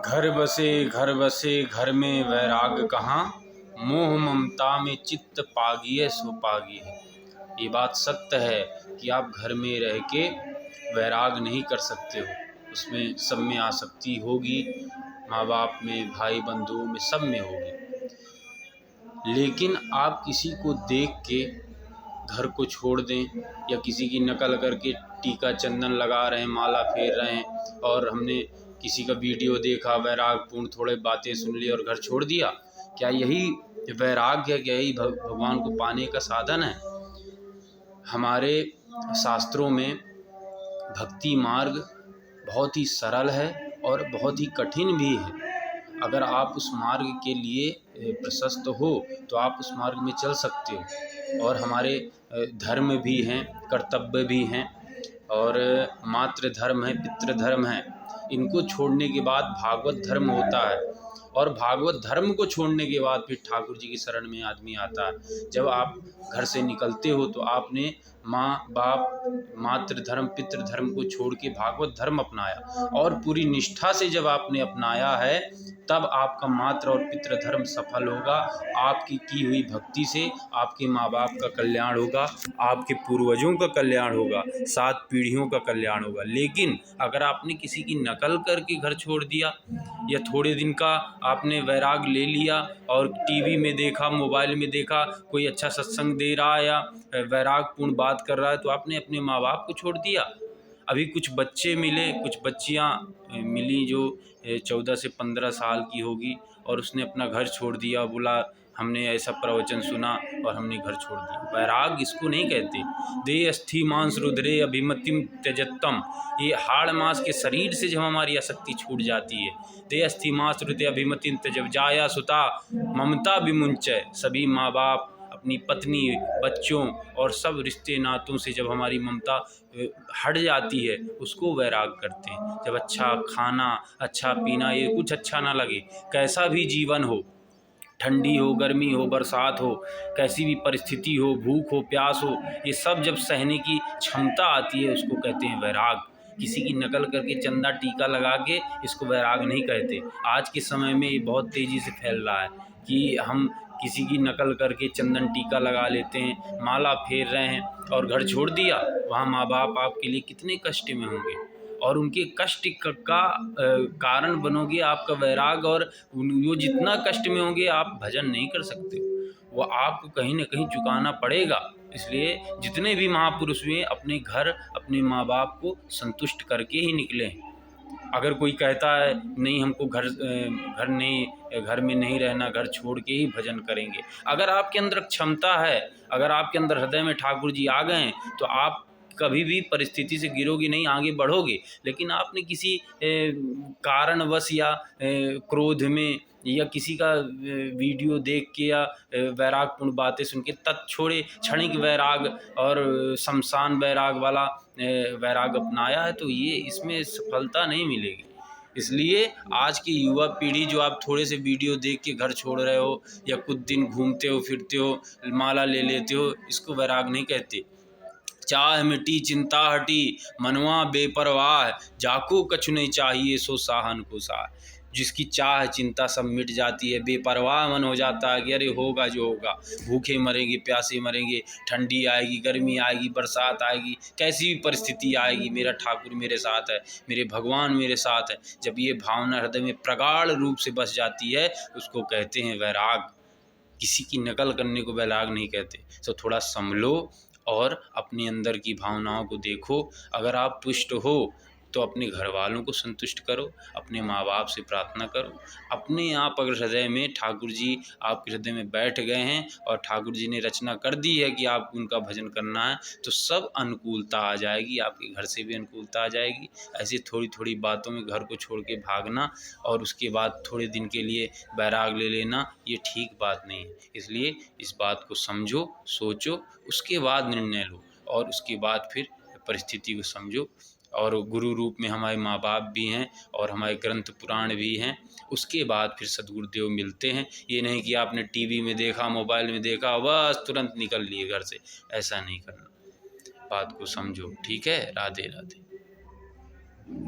घर बसे घर में वैराग कहाँ, मोह ममता में चित्त पागिए सो पागिए। ये बात सत्य है कि आप घर में रह के वैराग नहीं कर सकते हो, उसमें सब में आसक्ति होगी, माँ बाप में, भाई बंधुओं में, सब में होगी। लेकिन आप किसी को देख के घर को छोड़ दें या किसी की नकल करके टीका चंदन लगा रहे हैं, माला फेर रहे हैं, और हमने किसी का वीडियो देखा वैरागपूर्ण, थोड़े बातें सुन ली और घर छोड़ दिया, क्या यही वैराग्य है? क्या यही भगवान को पाने का साधन है? हमारे शास्त्रों में भक्ति मार्ग बहुत ही सरल है और बहुत ही कठिन भी है। अगर आप उस मार्ग के लिए प्रशस्त हो तो आप उस मार्ग में चल सकते हो। और हमारे धर्म भी हैं, कर्तव्य भी हैं, और मातृ धर्म है, पितृ धर्म है। इनको छोड़ने के बाद भागवत धर्म होता है, और भागवत धर्म को छोड़ने के बाद फिर ठाकुर जी की शरण में आदमी आता है। जब आप घर से निकलते हो तो आपने माँ बाप, मातृ धर्म, पितृ धर्म को छोड़ के भागवत धर्म अपनाया, और पूरी निष्ठा से जब आपने अपनाया है तब आपका मातृ और पितृ धर्म सफल होगा। आपकी की हुई भक्ति से आपके माँ बाप का कल्याण होगा, आपके पूर्वजों का कल्याण होगा, 7 पीढ़ियों का कल्याण होगा। लेकिन अगर आपने किसी की नकल करके घर छोड़ दिया, या थोड़े दिन का आपने वैराग ले लिया और टीवी में देखा, मोबाइल में देखा, कोई अच्छा सत्संग दे रहा है या वैरागपूर्ण बात कर रहा है, तो आपने अपने माँ बाप को छोड़ दिया। अभी कुछ बच्चे मिले, कुछ बच्चियाँ मिली जो 14 से 15 साल की होगी, और उसने अपना घर छोड़ दिया, बोला हमने ऐसा प्रवचन सुना और हमने घर छोड़ दिया। वैराग इसको नहीं कहते। दे अस्थि मांस रुद्रे अभिमतिम त्यजत्तम। ये हाड़ मांस के शरीर से जब हमारी आसक्ति छूट जाती है, दे अस्थि मांस रुद्रे अभिमतिम त्यजब जाया सुता ममता विमुंचय। सभी माँ बाप, अपनी पत्नी, बच्चों और सब रिश्ते नातों से जब हमारी ममता हट जाती है, उसको वैराग करते हैं। जब अच्छा खाना, अच्छा पीना, ये कुछ अच्छा ना लगे, कैसा भी जीवन हो, ठंडी हो, गर्मी हो, बरसात हो, कैसी भी परिस्थिति हो, भूख हो, प्यास हो, ये सब जब सहने की क्षमता आती है, उसको कहते हैं वैराग। किसी की नकल करके चंदा टीका लगा के इसको वैराग नहीं कहते। आज के समय में ये बहुत तेज़ी से फैल रहा है कि हम किसी की नकल करके चंदन टीका लगा लेते हैं, माला फेर रहे हैं और घर छोड़ दिया। वहाँ माँ बाप आपके लिए कितने कष्ट में होंगे, और उनके कष्ट का कारण बनोगे आपका वैराग, और वो जितना कष्ट में होंगे आप भजन नहीं कर सकते, वो आपको कहीं ना कहीं चुकाना पड़ेगा। इसलिए जितने भी महापुरुष हुए अपने घर, अपने माँ बाप को संतुष्ट करके ही निकले हैं। अगर कोई कहता है नहीं हमको घर में नहीं रहना, घर छोड़ के ही भजन करेंगे, अगर आपके अंदर क्षमता है, अगर आपके अंदर हृदय में ठाकुर जी आ गए हैं, तो आप कभी भी परिस्थिति से गिरोगे नहीं, आगे बढ़ोगे। लेकिन आपने किसी कारणवश या क्रोध में या किसी का वीडियो देख के या वैरागपूर्ण बातें सुन के छोड़े क्षणिक वैराग और शमशान वैराग वाला वैराग अपनाया है, तो ये इसमें सफलता नहीं मिलेगी। इसलिए आज की युवा पीढ़ी, जो आप थोड़े से वीडियो देख के घर छोड़ रहे हो या कुछ दिन घूमते हो फिरते हो, माला ले लेते हो, इसको वैराग नहीं कहते। चाह मिटी चिंता हटी, मनवा बेपरवाह, जाको कछु नहीं चाहिए सो साहन को साह। जिसकी चाह चिंता सब मिट जाती है, बेपरवाह मन हो जाता है कि अरे होगा जो होगा, भूखे मरेंगे, प्यासे मरेंगे, ठंडी आएगी, गर्मी आएगी, बरसात आएगी, कैसी भी परिस्थिति आएगी, मेरा ठाकुर मेरे साथ है, मेरे भगवान मेरे साथ है। जब ये भावना हृदय में प्रगाढ़ रूप से बस जाती है, उसको कहते हैं वैराग। किसी की नकल करने को वैराग नहीं कहते। तो थोड़ा संभलो और अपने अंदर की भावनाओं को देखो। अगर आप तुष्ट हो तो अपने घर वालों को संतुष्ट करो, अपने माँ बाप से प्रार्थना करो। अपने आप अगर हृदय में ठाकुर जी आपके हृदय में बैठ गए हैं और ठाकुर जी ने रचना कर दी है कि आपको उनका भजन करना है, तो सब अनुकूलता आ जाएगी, आपके घर से भी अनुकूलता आ जाएगी। ऐसे थोड़ी थोड़ी बातों में घर को छोड़ के भागना और उसके बाद थोड़े दिन के लिए बैराग ले लेना, ये ठीक बात नहीं है। इसलिए इस बात को समझो, सोचो, उसके बाद निर्णय लो, और उसके बाद फिर परिस्थिति को समझो। और गुरु रूप में हमारे माँ बाप भी हैं और हमारे ग्रंथ पुराण भी हैं। उसके बाद फिर सद्गुरुदेव मिलते हैं। ये नहीं कि आपने टीवी में देखा, मोबाइल में देखा, बस तुरंत निकल लिए घर से, ऐसा नहीं करना। बात को समझो। ठीक है, राधे राधे।